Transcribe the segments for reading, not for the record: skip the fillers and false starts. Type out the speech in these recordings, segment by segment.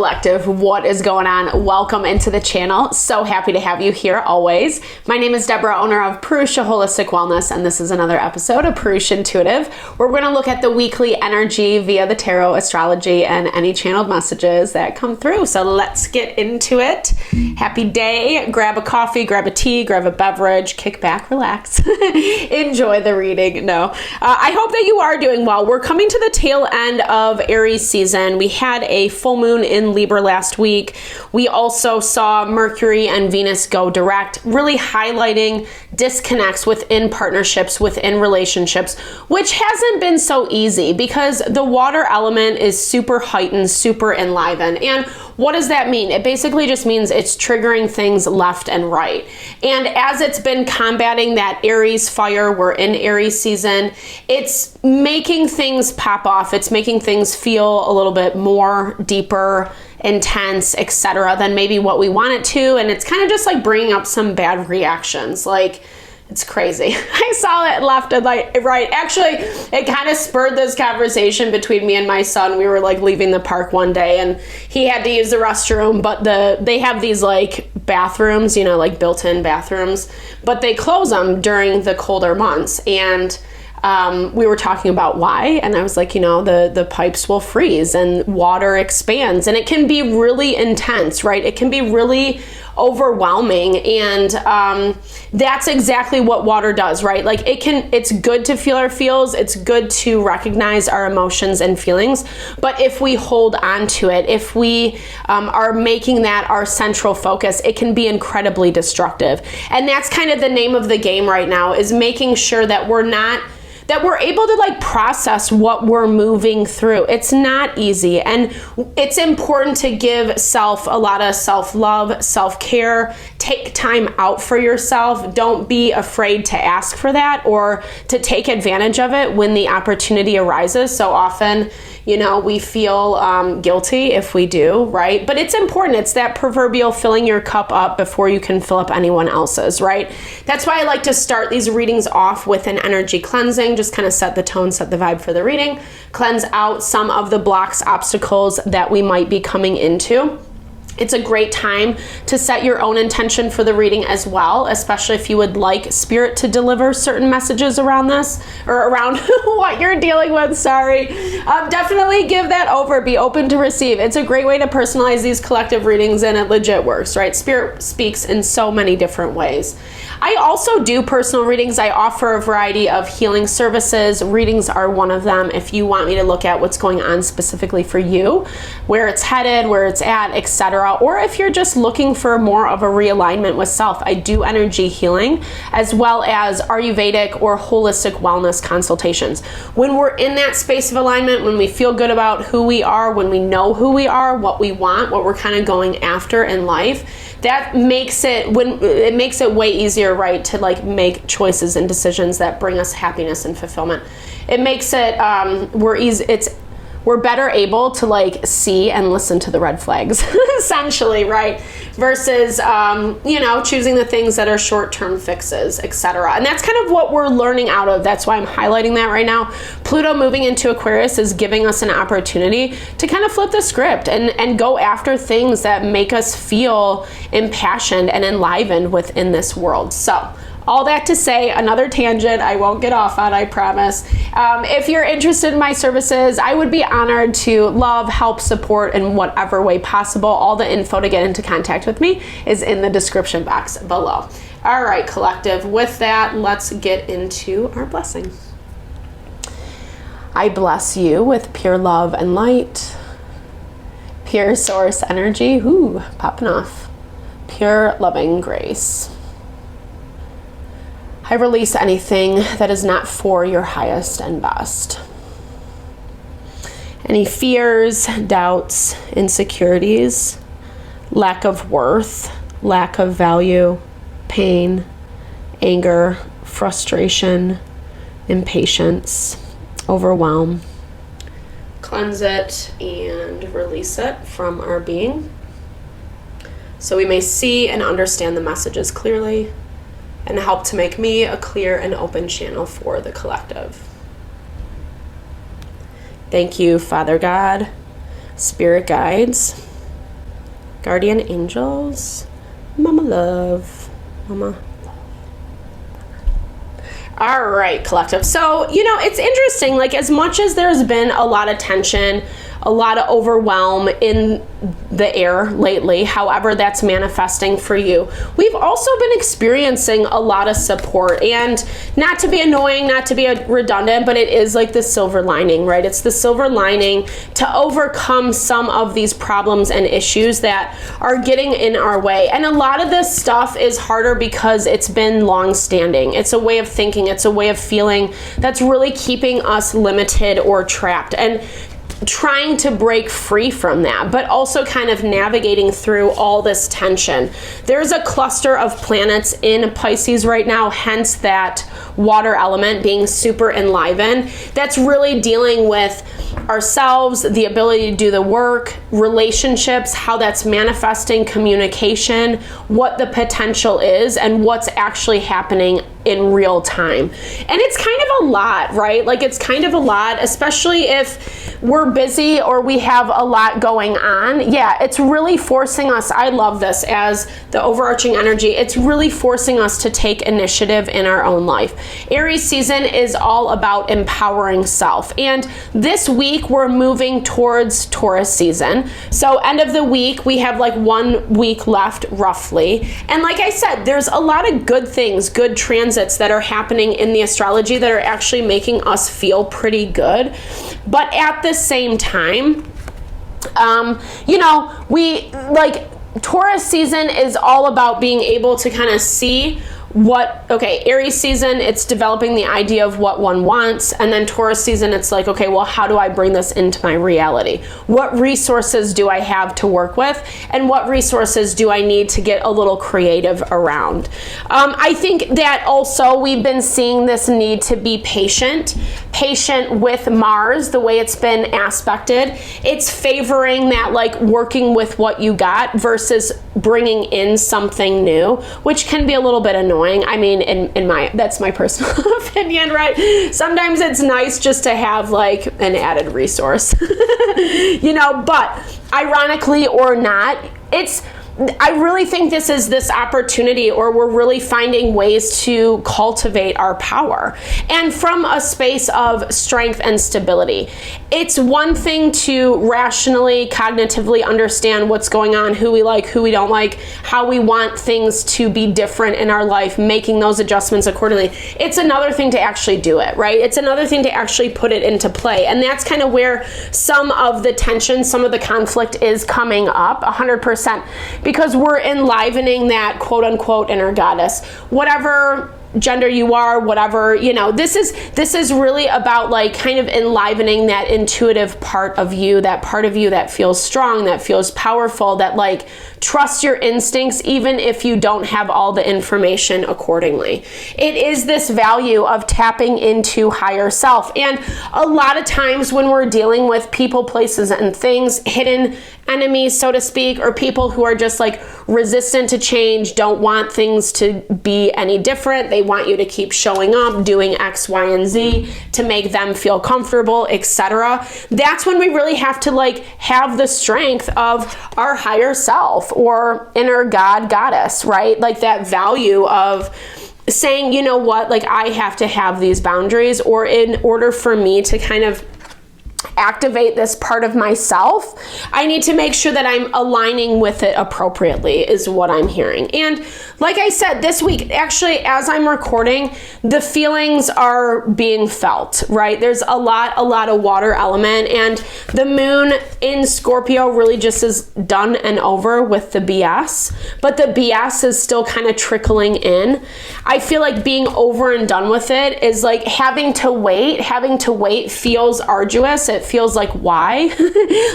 Collective, what is going on? Welcome into the channel. So happy to have you here always. My name is Deborah, owner of Purusha Holistic Wellness, and this is another episode of Purusha Intuitive, where we're going to look at the weekly energy via the tarot, astrology, and any channeled messages that come through. So let's get into it. Happy day. Grab a coffee, grab a tea, grab a beverage, kick back, relax, enjoy the reading. I hope that you are doing well. We're coming to the tail end of Aries season. We had a full moon in Libra last week. We also saw Mercury and Venus go direct, really highlighting disconnects within partnerships, within relationships, which hasn't been so easy because the water element is super heightened, super enlivened. And what does that mean? It basically just means it's triggering things left and right. And as it's been combating that Aries fire, we're in Aries season, it's making things pop off. It's making things feel a little bit more deeper, intense, etc. than maybe what we want it to. And it's kind of just like bringing up some bad reactions. Like, it's crazy. I saw it left and right. Actually, it kind of spurred this conversation between me and my son. We were like leaving the park one day and he had to use the restroom, but they have these like bathrooms, you know, like built-in bathrooms, but they close them during the colder months. And we were talking about why, and I was like, you know, the pipes will freeze and water expands and it can be really intense, right? It can be really overwhelming. And that's exactly what water does, right? Like it's good to feel our feels. It's good to recognize our emotions and feelings. But if we hold on to it, if we are making that our central focus, it can be incredibly destructive. And that's kind of the name of the game right now, is making sure that we're able to like process what we're moving through. It's not easy. And it's important to give self a lot of self-love, self-care, take time out for yourself. Don't be afraid to ask for that or to take advantage of it when the opportunity arises. So often, you know, we feel guilty if we do, right? But it's important. It's that proverbial filling your cup up before you can fill up anyone else's, right? That's why I like to start these readings off with an energy cleansing, just kind of set the tone, set the vibe for the reading, cleanse out some of the blocks, obstacles that we might be coming into. It's a great time to set your own intention for the reading as well, especially if you would like Spirit to deliver certain messages around this or around what you're dealing with. Sorry. Definitely give that over. Be open to receive. It's a great way to personalize these collective readings, and it legit works, right? Spirit speaks in so many different ways. I also do personal readings. I offer a variety of healing services. Readings are one of them. If you want me to look at what's going on specifically for you, where it's headed, where it's at, etc., or if you're just looking for more of a realignment with self, I do energy healing as well as Ayurvedic or holistic wellness consultations. When we're in that space of alignment, when we feel good about who we are, when we know who we are, what we want, what we're kind of going after in life, that makes it way easier, right, to like make choices and decisions that bring us happiness and fulfillment. It makes it we're better able to like see and listen to the red flags, essentially, right? Versus, you know, choosing the things that are short-term fixes, etc. And that's kind of what we're learning out of. That's why I'm highlighting that right now. Pluto moving into Aquarius is giving us an opportunity to kind of flip the script and go after things that make us feel impassioned and enlivened within this world. So, all that to say, another tangent I won't get off on, I promise. If you're interested in my services, I would be honored to love, help, support in whatever way possible. All the info to get into contact with me is in the description box below. All right, collective. With that, let's get into our blessing. I bless you with pure love and light, pure source energy, popping off, pure loving grace. I release anything that is not for your highest and best. Any fears, doubts, insecurities, lack of worth, lack of value, pain, anger, frustration, impatience, overwhelm. Cleanse it and release it from our being so we may see and understand the messages clearly, and help to make me a clear and open channel for the collective. Thank you, Father God, Spirit guides, Guardian angels, mama love, mama. All right, collective. So, you know, it's interesting, like as much as there's been a lot of tension, a lot of overwhelm in the air lately, however that's manifesting for you, we've also been experiencing a lot of support. And not to be annoying, not to be redundant, but it is like the silver lining, right? It's the silver lining to overcome some of these problems and issues that are getting in our way. And a lot of this stuff is harder because it's been long standing. It's a way of thinking, it's a way of feeling that's really keeping us limited or trapped. And trying to break free from that, but also kind of navigating through all this tension. There's a cluster of planets in Pisces right now, hence that water element being super enlivened. That's really dealing with ourselves, the ability to do the work, relationships, how that's manifesting, communication, what the potential is, and what's actually happening in real time. And it's kind of a lot, right? Like it's kind of a lot, especially if we're busy or we have a lot going on. Yeah, it's really forcing us. I love this as the overarching energy. It's really forcing us to take initiative in our own life. Aries season is all about empowering self. And this week we're moving towards Taurus season. So end of the week, we have like 1 week left roughly. And like I said, there's a lot of good things, good transits that are happening in the astrology that are actually making us feel pretty good. But at the same time, you know, we like Taurus season is all about being able to kind of see Aries season, it's developing the idea of what one wants. And then Taurus season, it's like, okay, well, how do I bring this into my reality? What resources do I have to work with? And what resources do I need to get a little creative around? I think that also we've been seeing this need to be patient with Mars, the way it's been aspected. It's favoring that like working with what you got versus bringing in something new, which can be a little bit annoying. I mean, that's my personal opinion, right? Sometimes it's nice just to have like an added resource, you know, but ironically or not, I really think this is this opportunity, or we're really finding ways to cultivate our power, and from a space of strength and stability. It's one thing to rationally, cognitively understand what's going on, who we like, who we don't like, how we want things to be different in our life, making those adjustments accordingly. It's another thing to actually do it, right? It's another thing to actually put it into play. And that's kind of where some of the tension, some of the conflict is coming up 100%. Because we're enlivening that quote unquote inner goddess, whatever gender you are, whatever, you know, this is really about like kind of enlivening that intuitive part of you that feels strong, that feels powerful, that like trust your instincts even if you don't have all the information accordingly. It is this value of tapping into higher self. And a lot of times when we're dealing with people, places, and things, hidden enemies, so to speak, or people who are just like resistant to change, don't want things to be any different. They want you to keep showing up, doing X, Y, and Z to make them feel comfortable, etc. That's when we really have to like have the strength of our higher self or inner God, goddess, right? Like that value of saying, you know what, like I have to have these boundaries, or in order for me to kind of activate this part of myself, I need to make sure that I'm aligning with it appropriately, is what I'm hearing. And like I said, this week, actually, as I'm recording, the feelings are being felt, right? There's a lot of water element, and the moon in Scorpio really just is done and over with the BS, but the BS is still kind of trickling in. I feel like being over and done with it is like having to wait feels arduous. It feels like, why?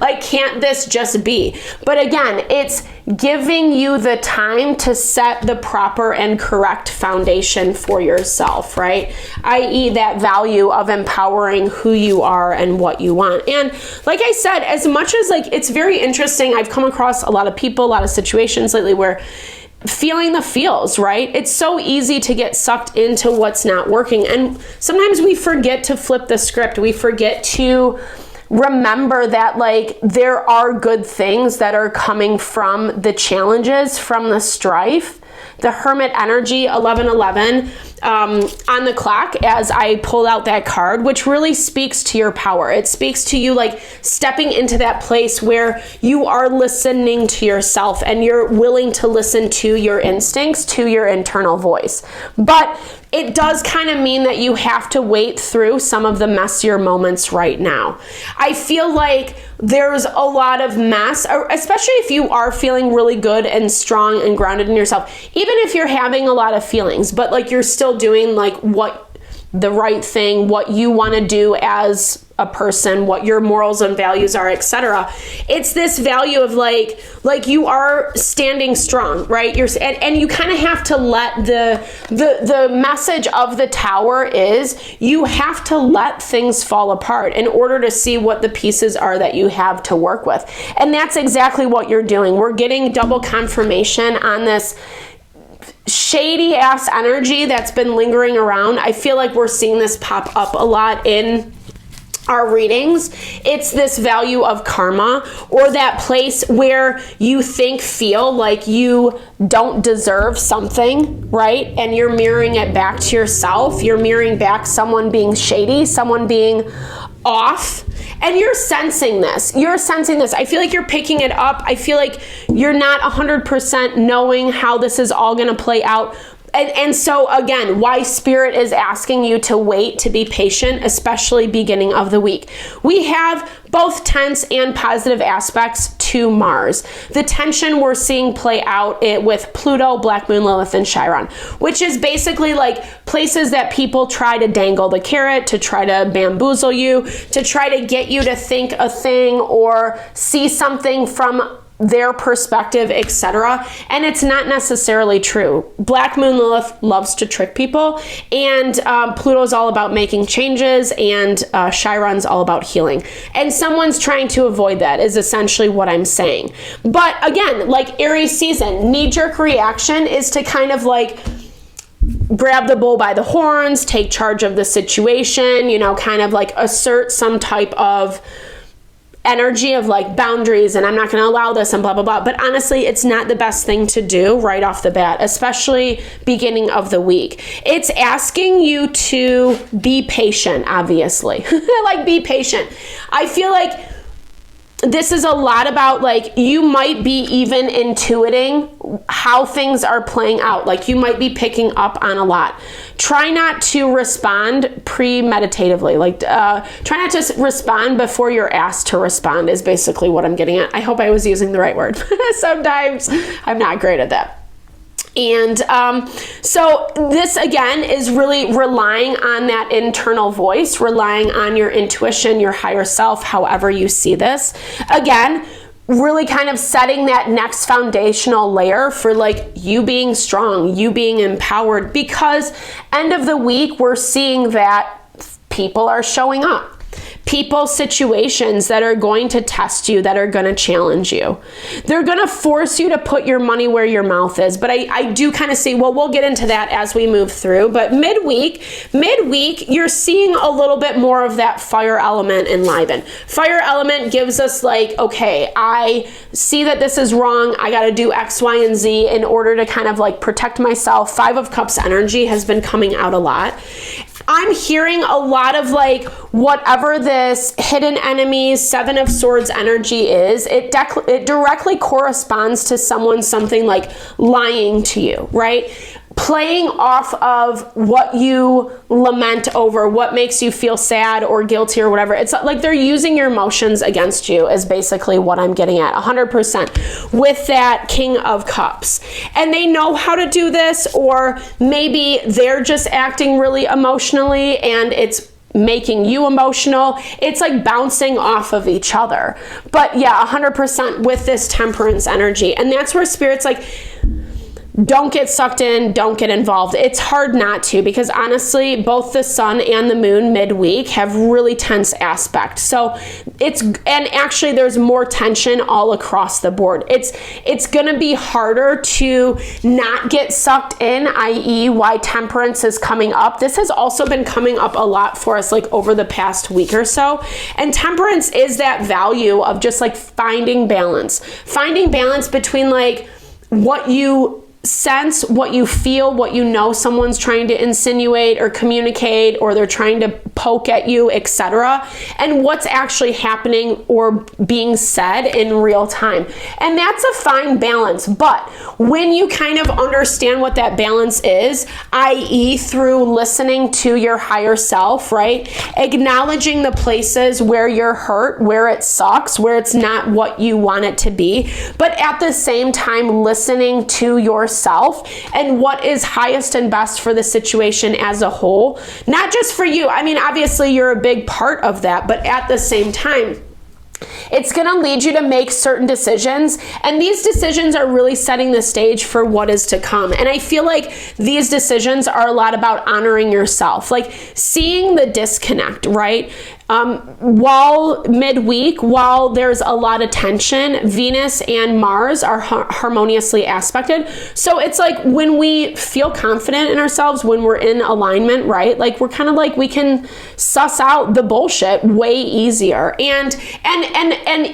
Like, can't this just be? But again, it's giving you the time to set the proper and correct foundation for yourself, right? i.e. that value of empowering who you are and what you want. And like I said, as much as like, it's very interesting, I've come across a lot of people, a lot of situations lately where feeling the feels, right? It's so easy to get sucked into what's not working. And sometimes we forget to flip the script. We forget to remember that like there are good things that are coming from the challenges, from the strife. The Hermit energy, 1111, on the clock as I pulled out that card, which really speaks to your power. It speaks to you like stepping into that place where you are listening to yourself and you're willing to listen to your instincts, to your internal voice. But it does kind of mean that you have to wait through some of the messier moments right now. I feel like there's a lot of mess, especially if you are feeling really good and strong and grounded in yourself. Even if you're having a lot of feelings, but like you're still doing like what the right thing, what you want to do as a person, what your morals and values are, etc. It's this value of like you are standing strong, right? And you kind of have to let the message of the Tower is you have to let things fall apart in order to see what the pieces are that you have to work with. And that's exactly what you're doing. We're getting double confirmation on this shady ass energy that's been lingering around. I feel like we're seeing this pop up a lot in our readings. It's this value of karma, or that place where you feel like you don't deserve something, right? And you're mirroring it back to yourself. You're mirroring back someone being shady, someone being off, and you're sensing this. I feel like you're picking it up. I feel like you're not 100% knowing how this is all going to play out. And so again, why Spirit is asking you to wait, to be patient, especially beginning of the week. We have both tense and positive aspects to Mars. The tension we're seeing play out with Pluto, Black Moon, Lilith, and Chiron, which is basically like places that people try to dangle the carrot, to try to bamboozle you, to try to get you to think a thing or see something from their perspective, etc. And it's not necessarily true. Black Moon Lilith loves to trick people, and Pluto's all about making changes, and Chiron's all about healing. And someone's trying to avoid that is essentially what I'm saying. But again, like Aries season, knee-jerk reaction is to kind of like grab the bull by the horns, take charge of the situation, kind of like assert some type of energy of like boundaries, and I'm not going to allow this and blah, blah, blah. But honestly, it's not the best thing to do right off the bat, especially beginning of the week. It's asking you to be patient, obviously. Like, be patient. I feel like this is a lot about like, you might be even intuiting how things are playing out. Like, you might be picking up on a lot. Try not to respond premeditatively. Like, try not to respond before you're asked to respond is basically what I'm getting at. I hope I was using the right word. Sometimes I'm not great at that. And so this, again, is really relying on that internal voice, relying on your intuition, your higher self, however you see this. Again, really kind of setting that next foundational layer for like you being strong, you being empowered, because end of the week, we're seeing that people are showing up. People, situations that are going to test you, that are going to challenge you. They're going to force you to put your money where your mouth is. But I do kind of see, well, we'll get into that as we move through. But midweek, you're seeing a little bit more of that fire element enliven. Fire element gives us like, okay, I see that this is wrong. I got to do X, Y, and Z in order to kind of like protect myself. 5 of Cups energy has been coming out a lot. I'm hearing a lot of like whatever this hidden enemies, 7 of Swords energy is, it directly corresponds to something like lying to you, right? Playing off of what you lament over, what makes you feel sad or guilty or whatever. It's like they're using your emotions against you is basically what I'm getting at 100% with that King of Cups. And they know how to do this, or maybe they're just acting really emotionally and it's making you emotional. It's like bouncing off of each other. But yeah, 100% with this Temperance energy. And that's where Spirit's like, don't get sucked in, don't get involved. It's hard not to, because honestly, both the sun and the moon midweek have really tense aspects. So and actually there's more tension all across the board. It's gonna be harder to not get sucked in, i.e. why Temperance is coming up. This has also been coming up a lot for us like over the past week or so. And Temperance is that value of just like finding balance between like what you sense, what you feel, what you know someone's trying to insinuate or communicate, or they're trying to poke at you, etc., and what's actually happening or being said in real time. And that's a fine balance. But when you kind of understand what that balance is, i.e. through listening to your higher self, right? Acknowledging the places where you're hurt, where it sucks, where it's not what you want it to be, but at the same time listening to yourself and what is highest and best for the situation as a whole. Not just for you. I mean, obviously you're a big part of that, but at the same time, it's going to lead you to make certain decisions, and these decisions are really setting the stage for what is to come. And I feel like these decisions are a lot about honoring yourself, like seeing the disconnect, right? While midweek, while there's a lot of tension, Venus and Mars are harmoniously aspected. So it's like when we feel confident in ourselves, when we're in alignment, right? Like we're kind of like, we can suss out the bullshit way easier. And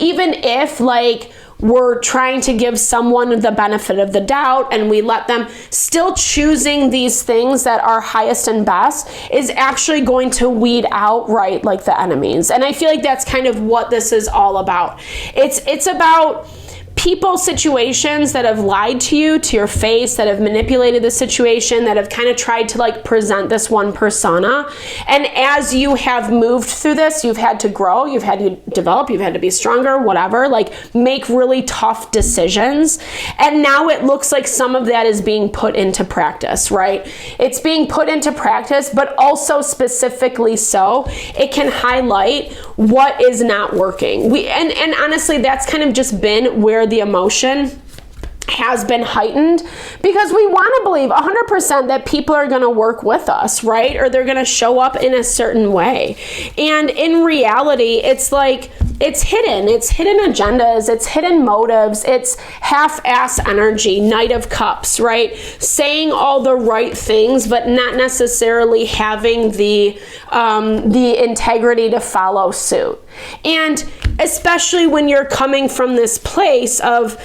even if like we're trying to give someone the benefit of the doubt and we let them, still choosing these things that are highest and best is actually going to weed out, right, like the enemies. And I feel like that's kind of what this is all about. It's about people, situations that have lied to you, to your face, that have manipulated the situation, that have kind of tried to like present this one persona. And as you have moved through this, you've had to grow, you've had to develop, you've had to be stronger, whatever, like make really tough decisions. And now it looks like some of that is being put into practice, right? It's being put into practice, but also specifically so it can highlight what is not working. And honestly, that's kind of just been where the emotion has been heightened, because we want to believe 100% that people are going to work with us, right? Or they're going to show up in a certain way. And in reality, it's like, it's hidden agendas, it's hidden motives, it's half-ass energy, Knight of Cups, right? Saying all the right things, but not necessarily having the integrity to follow suit. And especially when you're coming from this place of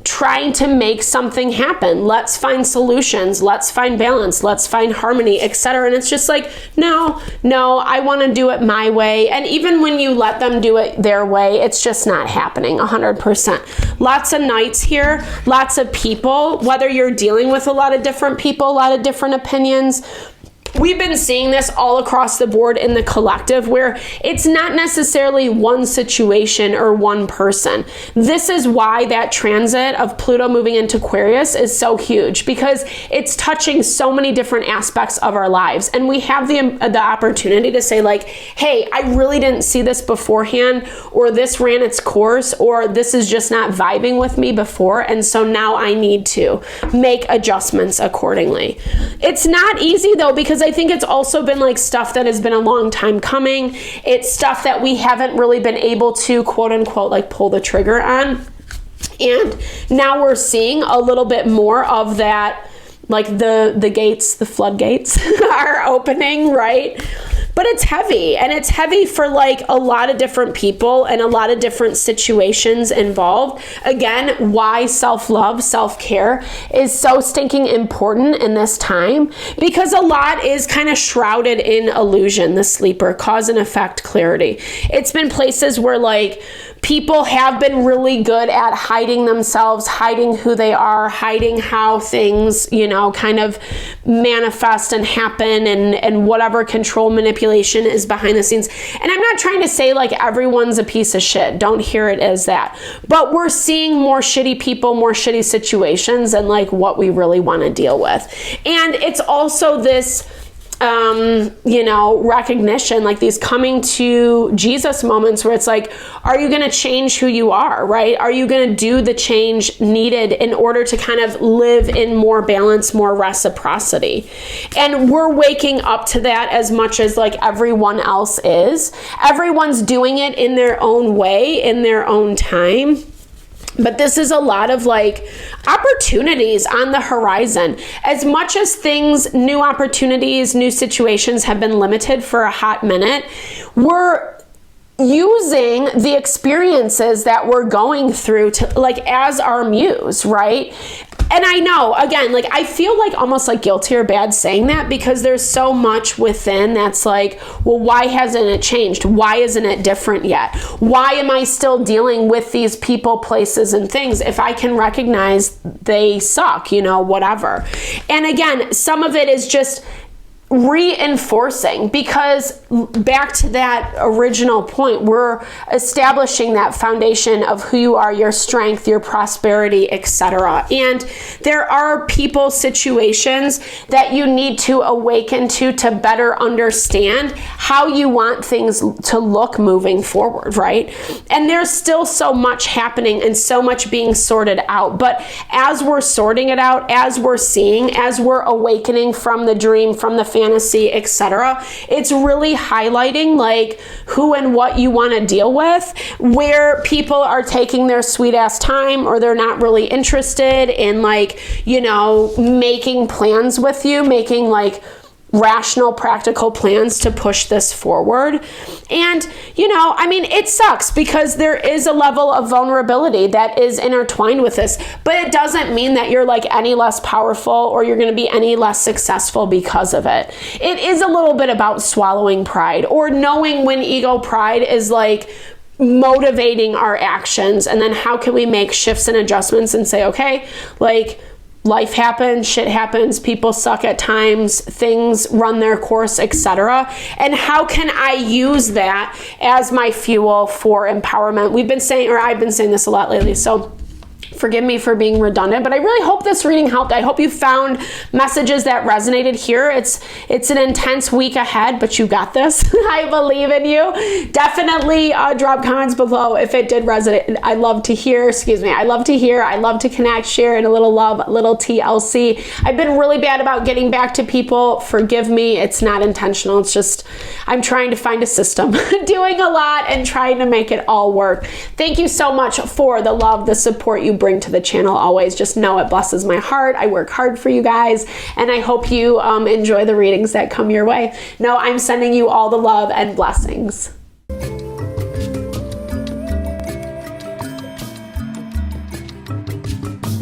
trying to make something happen. Let's find solutions. Let's find balance. Let's find harmony, etc. And it's just like, no, I want to do it my way. And even when you let them do it their way, it's just not happening 100%. Lots of nights here, lots of people, whether you're dealing with a lot of different people, a lot of different opinions. We've been seeing this all across the board in the collective, where it's not necessarily one situation or one person. This is why that transit of Pluto moving into Aquarius is so huge, because it's touching so many different aspects of our lives. And we have the opportunity to say like, hey, I really didn't see this beforehand, or this ran its course, or this is just not vibing with me before. And so now I need to make adjustments accordingly. It's not easy though, because I think it's also been like stuff that has been a long time coming. It's stuff that we haven't really been able to quote unquote like pull the trigger on. And now we're seeing a little bit more of that, like the gates, the floodgates are opening, right? But it's heavy, and it's heavy for like a lot of different people and a lot of different situations involved. Again, why self-love, self-care is so stinking important in this time, because a lot is kind of shrouded in illusion, the sleeper, cause and effect clarity. It's been places where like people have been really good at hiding themselves, hiding who they are, hiding how things, kind of manifest and happen, and whatever control manipulation is behind the scenes. And I'm not trying to say like everyone's a piece of shit. Don't hear it as that. But we're seeing more shitty people, more shitty situations, and like what we really want to deal with. And it's also this you know, recognition, like these coming to Jesus moments where it's like, are you going to change who you are, right? Are you going to do the change needed in order to kind of live in more balance, more reciprocity? And we're waking up to that as much as like everyone else is. Everyone's doing it in their own way, in their own time. But this is a lot of like opportunities on the horizon. As much as things, new opportunities, new situations have been limited for a hot minute, we're using the experiences that we're going through to like as our muse, right? And I know, again, like I feel like almost like guilty or bad saying that because there's so much within that's like, well, why hasn't it changed? Why isn't it different yet? Why am I still dealing with these people, places, and things if I can recognize they suck, you know, whatever. And again, some of it is just reinforcing, because back to that original point, we're establishing that foundation of who you are, your strength, your prosperity, etc. And there are people, situations that you need to awaken to better understand how you want things to look moving forward, right? And there's still so much happening and so much being sorted out. But as we're sorting it out, as we're seeing, as we're awakening from the dream, from the fantasy, etc., it's really highlighting like who and what you want to deal with, where people are taking their sweet ass time or they're not really interested in like, you know, making plans with you, making like rational, practical plans to push this forward. And, you know, I mean, it sucks because there is a level of vulnerability that is intertwined with this, but it doesn't mean that you're like any less powerful or you're going to be any less successful because of it. It is a little bit about swallowing pride or knowing when ego pride is like motivating our actions, and then how can we make shifts and adjustments and say, okay, like, life happens, shit happens, people suck at times, things run their course, etc. And how can I use that as my fuel for empowerment? We've been saying, or I've been saying this a lot lately, so forgive me for being redundant, but I really hope this reading helped. I hope you found messages that resonated here. It's an intense week ahead, but you got this. I believe in you. Definitely drop comments below if it did resonate. I love to hear, I love to connect, share, and a little love, little TLC. I've been really bad about getting back to people. Forgive me. It's not intentional. It's just, I'm trying to find a system, doing a lot and trying to make it all work. Thank you so much for the love, the support you bring to the channel always. Just know it blesses my heart. I work hard for you guys, and I hope you enjoy the readings that come your way. No, I'm sending you all the love and blessings.